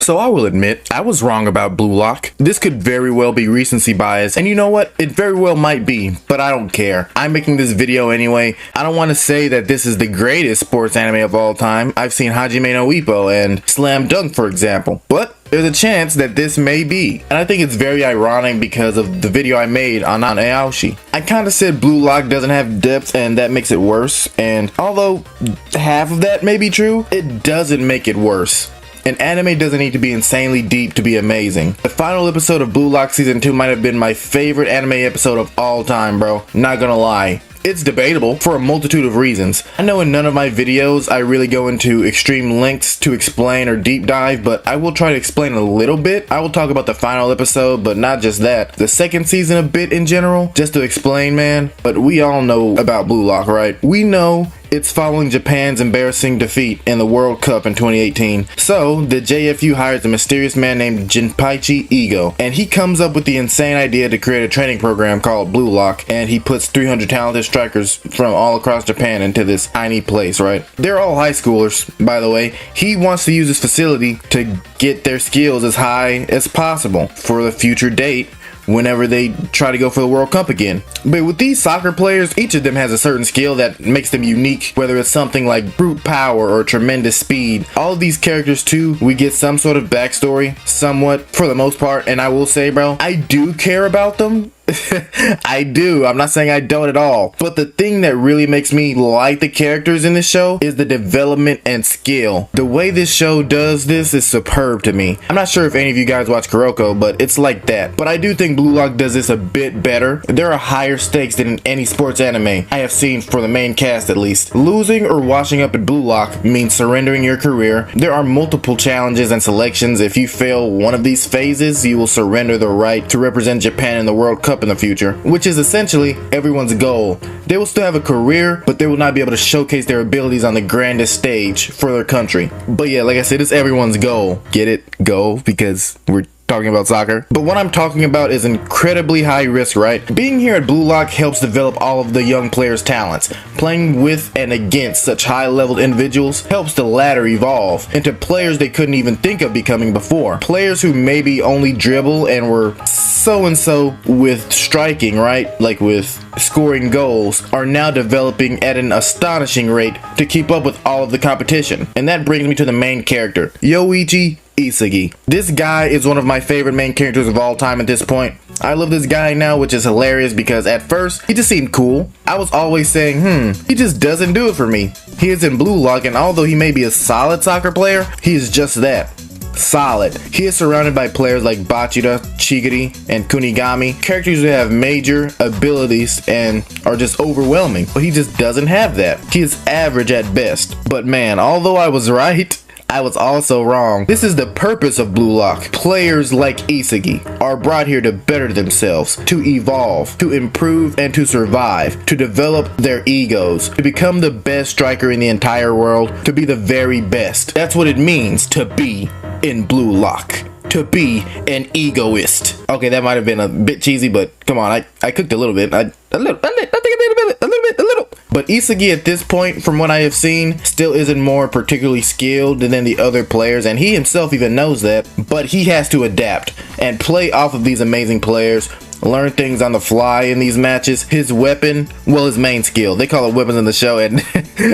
So I will admit, I was wrong about Blue Lock. This could very well be recency bias, and you know what? It very well might be, but I don't care. I'm making this video anyway. I don't want to say that this is the greatest sports anime of all time. I've seen Hajime no Ippo and Slam Dunk, for example, but there's a chance that this may be. And I think it's very ironic because of the video I made on Aoshi. I kinda said Blue Lock doesn't have depth and that makes it worse, and although half of that may be true, it doesn't make it worse. An anime doesn't need to be insanely deep to be amazing. The final episode of Blue Lock Season 2 might have been my favorite anime episode of all time, bro. Not gonna lie. It's debatable for a multitude of reasons. I know in none of my videos I really go into extreme lengths to explain or deep dive, but I will try to explain a little bit. I will talk about the final episode, but not just that. The second season a bit in general, just to explain, man. But we all know about Blue Lock, right? We know it's following Japan's embarrassing defeat in the World Cup in 2018. So, the JFU hires a mysterious man named Jinpaichi Ego, and he comes up with the insane idea to create a training program called Blue Lock, and he puts 300 talented strikers from all across Japan into this tiny place, right? They're all high schoolers, by the way. He wants to use this facility to get their skills as high as possible for the future date whenever they try to go for the World Cup again. But with these soccer players, each of them has a certain skill that makes them unique, whether it's something like brute power or tremendous speed. All of these characters too, we get some sort of backstory, somewhat, for the most part, and I will say, bro, I do care about them. I do. I'm not saying I don't at all. But the thing that really makes me like the characters in this show is the development and skill. The way this show does this is superb to me. I'm not sure if any of you guys watch Kuroko, but it's like that. But I do think Blue Lock does this a bit better. There are higher stakes than in any sports anime I have seen, for the main cast at least. Losing or washing up at Blue Lock means surrendering your career. There are multiple challenges and selections. If you fail one of these phases, you will surrender the right to represent Japan in the World Cup in the future, which is essentially everyone's goal. They will still have a career, but they will not be able to showcase their abilities on the grandest stage for their country. But yeah, like I said, it's everyone's goal. Get it? Go, because we're talking about soccer. But what I'm talking about is incredibly high risk, right? Being here at Blue Lock helps develop all of the young players' talents. Playing with and against such high-leveled individuals helps the latter evolve into players they couldn't even think of becoming before. Players who maybe only dribble and were so-and-so with striking, right? Like with scoring goals, are now developing at an astonishing rate to keep up with all of the competition. And that brings me to the main character, Yoichi Isagi. This guy is one of my favorite main characters of all time at this point. I love this guy now, which is hilarious because at first, he just seemed cool. I was always saying, he just doesn't do it for me. He is in Blue Lock, and although he may be a solid soccer player, he is just that. Solid. He is surrounded by players like Bachira, Chigiri, and Kunigami, characters who have major abilities and are just overwhelming, but he just doesn't have that. He is average at best. But man, although I was right, I was also wrong. This is the purpose of Blue Lock. Players like Isagi are brought here to better themselves, to evolve, to improve, and to survive, to develop their egos, to become the best striker in the entire world, to be the very best. That's what it means to be in Blue Lock. To be an egoist. Okay, that might have been a bit cheesy, but come on, I cooked a little bit. A little. But Isagi at this point, from what I have seen, still isn't more particularly skilled than the other players, and he himself even knows that. But he has to adapt and play off of these amazing players, learn things on the fly in these matches. His weapon, well, his main skill, they call it weapons in the show, and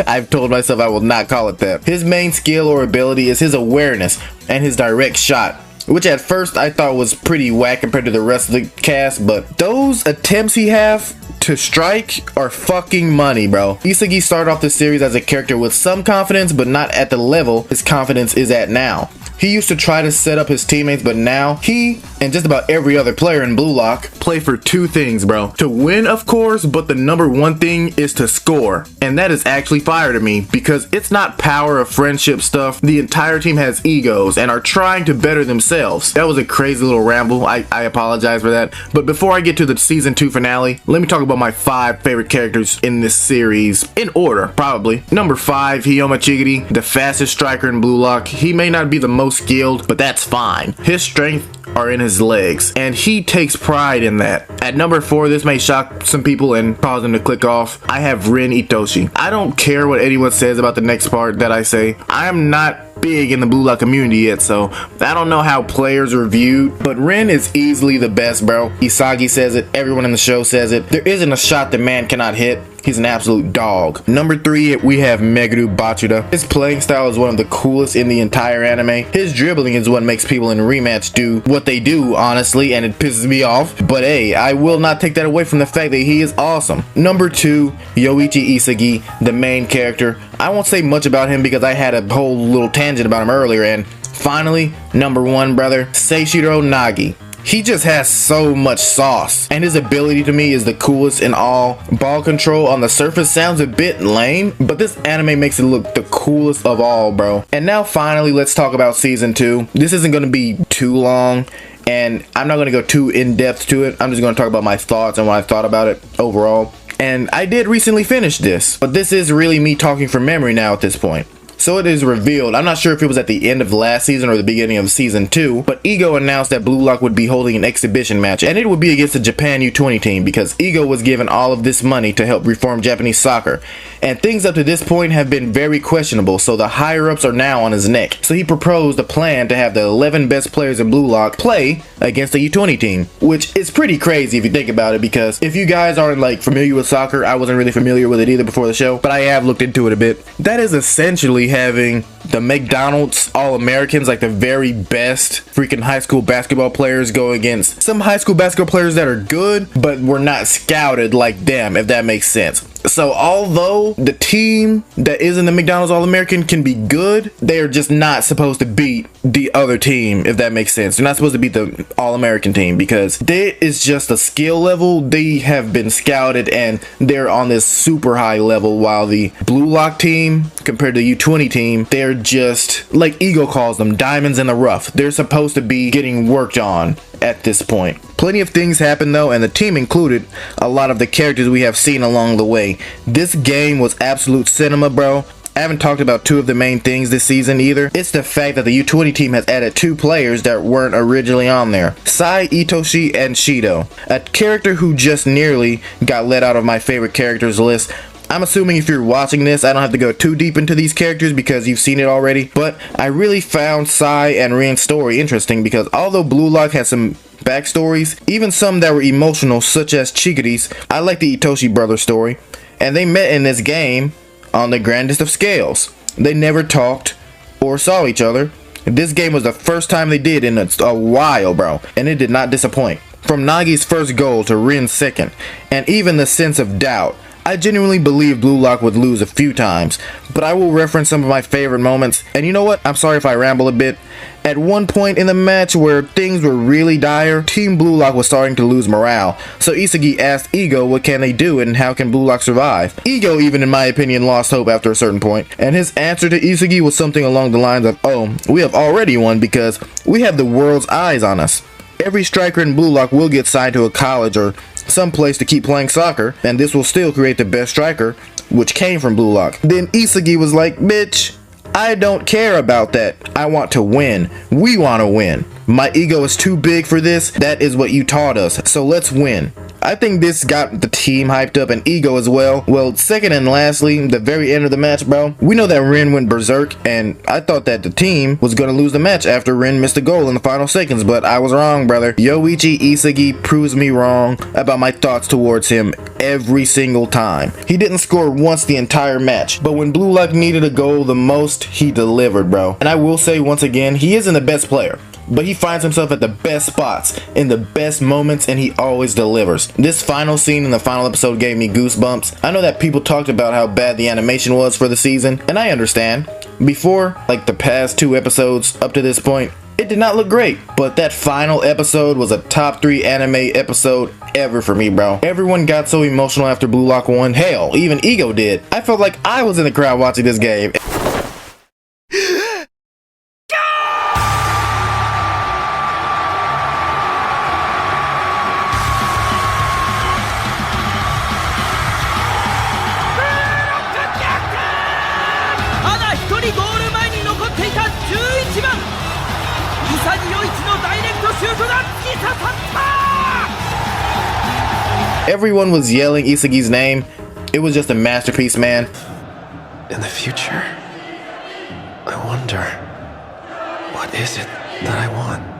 I've told myself I will not call it that. His main skill or ability is his awareness and his direct shot, which at first I thought was pretty whack compared to the rest of the cast, but those attempts he have to strike are fucking money, bro. Isagi started off the series as a character with some confidence, but not at the level his confidence is at now. He used to try to set up his teammates, but now he and just about every other player in Blue Lock play for two things, bro. To win, of course, but the number one thing is to score. And that is actually fire to me because it's not power of friendship stuff. The entire team has egos and are trying to better themselves. That was a crazy little ramble. I apologize for that. But before I get to the season 2 finale, let me talk about my 5 favorite characters in this series in order, probably. Number 5, Hiyoma Chigiri, the fastest striker in Blue Lock. He may not be the most skilled, but that's fine. His strength are in his legs, and he takes pride in that. At number 4, this may shock some people and cause them to click off, I have Rin Itoshi. I don't care what anyone says about the next part that I say. I am not big in the Blue Lock community yet, so I don't know how players are viewed, but Rin is easily the best, bro. Isagi says it, everyone in the show says it. There isn't a shot the man cannot hit. He's an absolute dog. Number 3, we have Meguru Bachida. His playing style is one of the coolest in the entire anime. His dribbling is what makes people in rematch do what they do, honestly, and it pisses me off. But hey, I will not take that away from the fact that he is awesome. Number 2, Yoichi Isagi, the main character. I won't say much about him because I had a whole little tangent about him earlier. And finally, number 1, brother, Seishiro Nagi. He just has so much sauce, and his ability to me is the coolest in all. Ball control on the surface sounds a bit lame, but this anime makes it look the coolest of all, bro. And now finally, let's talk about season 2. This isn't going to be too long, and I'm not going to go too in depth to it. I'm just going to talk about my thoughts and what I thought about it overall. And I did recently finish this, but this is really me talking from memory now at this point. So it is revealed, I'm not sure if it was at the end of last season or the beginning of season 2, but Ego announced that Blue Lock would be holding an exhibition match, and it would be against the Japan U20 team because Ego was given all of this money to help reform Japanese soccer. And things up to this point have been very questionable, so the higher-ups are now on his neck. So he proposed a plan to have the 11 best players in Blue Lock play against the U20 team, which is pretty crazy if you think about it, because if you guys aren't like familiar with soccer, I wasn't really familiar with it either before the show, but I have looked into it a bit. That is essentially having the McDonald's All-Americans, like the very best freaking high school basketball players, go against some high school basketball players that are good, but were not scouted like them, if that makes sense. So although the team that is in the McDonald's All-American can be good, they are just not supposed to beat the other team, if that makes sense. They're not supposed to beat the All-American team because it is just a skill level. They have been scouted and they're on this super high level, while the Blue Lock team, compared to the U20 team, they're just, like Ego calls them, diamonds in the rough. They're supposed to be getting worked on at this point. Plenty of things happen though, and the team included a lot of the characters we have seen along the way. This game was absolute cinema, bro. I haven't talked about 2 of the main things this season either. It's the fact that the U20 team has added 2 players that weren't originally on there. Sai Itoshi and Shido, a character who just nearly got let out of my favorite characters list. I'm assuming if you're watching this, I don't have to go too deep into these characters because you've seen it already, but I really found Sai and Rin's story interesting because although Blue Lock has some backstories, even some that were emotional, such as Chigiri's, I like the Itoshi brother story, and they met in this game on the grandest of scales. They never talked or saw each other. This game was the first time they did in a while, bro, and it did not disappoint. From Nagi's first goal to Rin's second, and even the sense of doubt, I genuinely believe Blue Lock would lose a few times, but I will reference some of my favorite moments. And you know what? I'm sorry if I ramble a bit. At one point in the match where things were really dire, Team Blue Lock was starting to lose morale. So Isagi asked Ego what can they do and how can Blue Lock survive. Ego, even in my opinion, lost hope after a certain point. And his answer to Isagi was something along the lines of, "Oh, we have already won because we have the world's eyes on us. Every striker in Blue Lock will get signed to a college or some place to keep playing soccer, and this will still create the best striker," which came from Blue Lock. Then Isagi was like, "Bitch, I don't care about that. I want to win. We want to win. My ego is too big for this. That is what you taught us. So let's win." I think this got the team hyped up and Ego as well. Well, second and lastly, the very end of the match, bro. We know that Rin went berserk, and I thought that the team was going to lose the match after Rin missed a goal in the final seconds, but I was wrong, brother. Yoichi Isagi proves me wrong about my thoughts towards him every single time. He didn't score once the entire match, but when Blue Lock needed a goal the most, he delivered, bro. And I will say once again, he isn't the best player, but he finds himself at the best spots, in the best moments, and he always delivers. This final scene in the final episode gave me goosebumps. I know that people talked about how bad the animation was for the season, and I understand. Before, like the past 2 episodes up to this point, it did not look great, but that final episode was a top 3 anime episode ever for me, bro. Everyone got so emotional after Blue Lock won. Hell, even Ego did. I felt like I was in the crowd watching this game. Everyone was yelling Isagi's name. It was just a masterpiece, man. In the future, I wonder. is it that I want?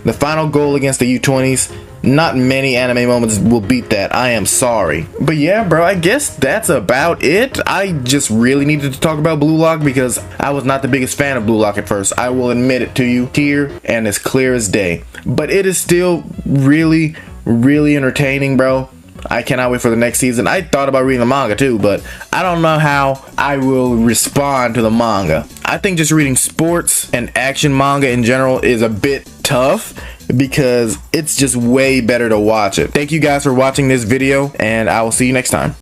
The final goal against the U20s, not many anime moments will beat that. I am sorry. But yeah, bro, I guess that's about it. I just really needed to talk about Blue Lock because I was not the biggest fan of Blue Lock at first. I will admit it to you here and as clear as day. But it is still really, really entertaining, bro. I cannot wait for the next season. I thought about reading the manga too, but I don't know how I will respond to the manga. I think just reading sports and action manga in general is a bit tough because it's just way better to watch it. Thank you guys for watching this video, and I will see you next time.